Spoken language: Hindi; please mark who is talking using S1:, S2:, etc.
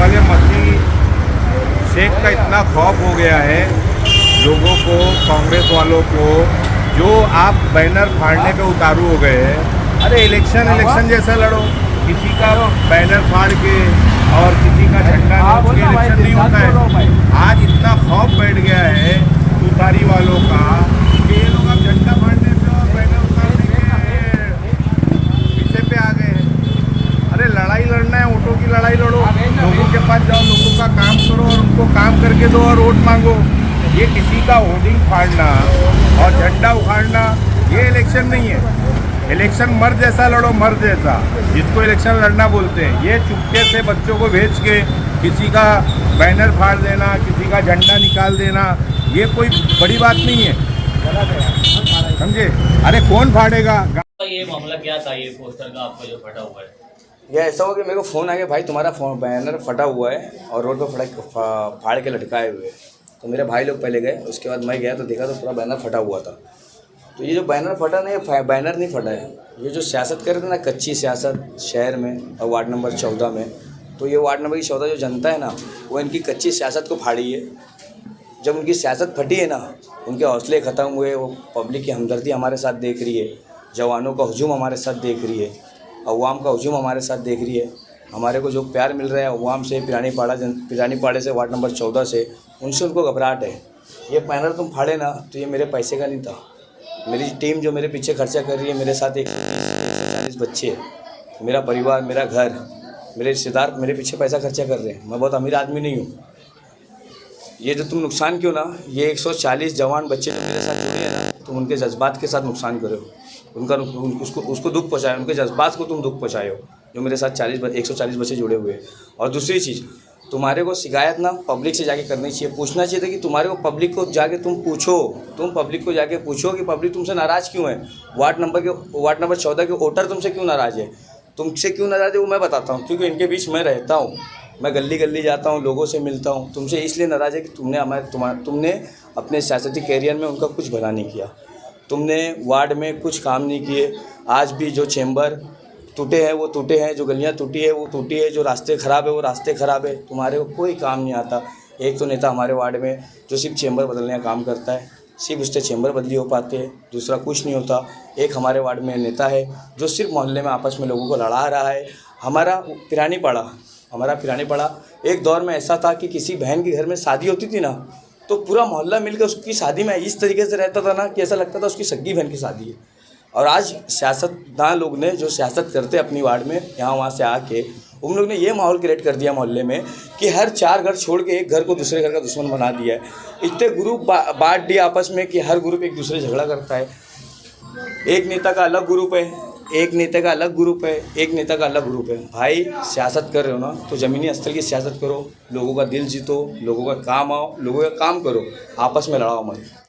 S1: ये मसीह शेख का इतना खौफ हो गया है लोगों को, कांग्रेस वालों को, जो आप बैनर फाड़ने पे उतारू हो गए हैं। अरे इलेक्शन जैसा लड़ो, किसी का बैनर फाड़ के और किसी का झंडा नोच के इलेक्शन नहीं होता है। आज इतना खौफ बैठ गया है तुतारी वालों का कि ये लोग अब झंडा फाड़ने पे और बैनर उतारने के पीछे पे आ गए हैं। अरे लड़ाई लड़ना है, वोटों की लड़ाई लड़ो, लोगों के पास जाओ, लोगों का काम करो और उनको काम करके दो और वोट मांगो। ये किसी का होर्डिंग फाड़ना और झंडा उखाड़ना ये इलेक्शन नहीं है। इलेक्शन मर्द जैसा लड़ो, मर्द जैसा, जिसको इलेक्शन लड़ना बोलते हैं। ये चुपके से बच्चों को भेज के किसी का बैनर फाड़ देना, किसी का झंडा निकाल देना, ये कोई बड़ी बात नहीं है, समझे। अरे कौन फाड़ेगा।
S2: ये मामला क्या था, ये पोस्टर का आपका जो फटा हुआ है?
S3: यह ऐसा हो कि मेरे को फ़ोन आ गया, भाई तुम्हारा बैनर फटा हुआ है और रोड पर फाड़ के लटकाए हुए। तो मेरे भाई लोग पहले गए, उसके बाद मैं गया तो देखा तो पूरा बैनर फटा हुआ था। तो ये जो बैनर फटा नहीं, बैनर नहीं फटा है, ये जो सियासत कर रहे थे ना, कच्ची सियासत शहर में और वार्ड नंबर 14 में। तो ये वार्ड नंबर 14 जो जनता है ना, वो इनकी कच्ची सियासत को फाड़ी है। जब उनकी सियासत फटी है ना, उनके हौसले ख़त्म हुए, वो पब्लिक की हमदर्दी हमारे साथ देख रही है, जवानों का हजूम हमारे साथ देख रही है, अवाम का हजूम हमारे साथ देख रही है। हमारे को जो प्यार मिल रहा है अवाम से, पिरानी पाड़े से, वार्ड नंबर 14 से, उनसे उनको घबराहट है। ये बैनर तुम फाड़े ना तो ये मेरे पैसे का नहीं था। मेरी टीम जो मेरे पीछे खर्चा कर रही है, मेरे साथ 140 बच्चे, मेरा परिवार, मेरा घर, मेरे रिश्तेदार मेरे पीछे पैसा खर्चा कर रहे हैं। मैं बहुत अमीर आदमी नहीं हूँ। ये जो तुम नुकसान क्यों ना, ये 140 जवान बच्चे जो मेरे साथ जुड़े हैं ना, तुम उनके जज्बात के साथ नुकसान करो, उसको दुख पहुँचाए, उनके जज्बात को तुम दुख पहुँचाए हो, जो मेरे साथ 140 बच्चे जुड़े हुए हैं। और दूसरी चीज़, तुम्हारे को शिकायत ना पब्लिक से जाके करनी चाहिए, पूछना चाहिए था कि तुम्हारे को पब्लिक को जाके तुम पब्लिक को जाके पूछो कि पब्लिक तुमसे नाराज़ क्यों है। वार्ड नंबर 14 के वोटर तुमसे क्यों नाराज़ है, तुमसे क्यों नाराज़ है वो मैं बताता हूँ, क्योंकि इनके बीच मैं रहता हूँ, मैं गली गली जाता हूँ, लोगों से मिलता हूँ। तुमसे इसलिए नाराज़ है कि तुमने अपने सियासती कैरियर में उनका कुछ भला नहीं किया, तुमने वार्ड में कुछ काम नहीं किए। आज भी जो चेंबर टूटे हैं वो टूटे हैं, जो गलियां टूटी है वो टूटी है, जो रास्ते ख़राब है वो रास्ते ख़राब है। तुम्हारे को कोई काम नहीं आता। एक तो नेता हमारे वार्ड में जो सिर्फ चेंबर बदलने का काम करता है, सिर्फ उससे चेंबर बदली हो पाते हैं, दूसरा कुछ नहीं होता। एक हमारे वार्ड में नेता है जो सिर्फ मोहल्ले में आपस में लोगों को लड़ा रहा है। हमारा पिरानी पड़ा एक दौर में ऐसा था कि किसी बहन के घर में शादी होती थी ना, तो पूरा मोहल्ला मिलकर उसकी शादी में इस तरीके से रहता था ना कि ऐसा लगता था उसकी सगी बहन की शादी है। और आज सियासतदान लोग ने जो सियासत करते अपनी वार्ड में यहाँ वहाँ से आके, उन लोग ने ये माहौल क्रिएट कर दिया मोहल्ले में कि हर 4 घर छोड़ के एक घर को दूसरे घर का दुश्मन बना दिया है। इतने ग्रुप बांट दिए आपस में कि हर ग्रुप एक दूसरे झगड़ा करता है। एक नेता का अलग ग्रुप है, एक नेता का अलग ग्रुप है, एक नेता का अलग ग्रुप है। भाई सियासत कर रहे हो ना तो ज़मीनी स्तर की सियासत करो, लोगों का दिल जीतो, लोगों का काम आओ, लोगों का काम करो, आपस में लड़ाओ मत।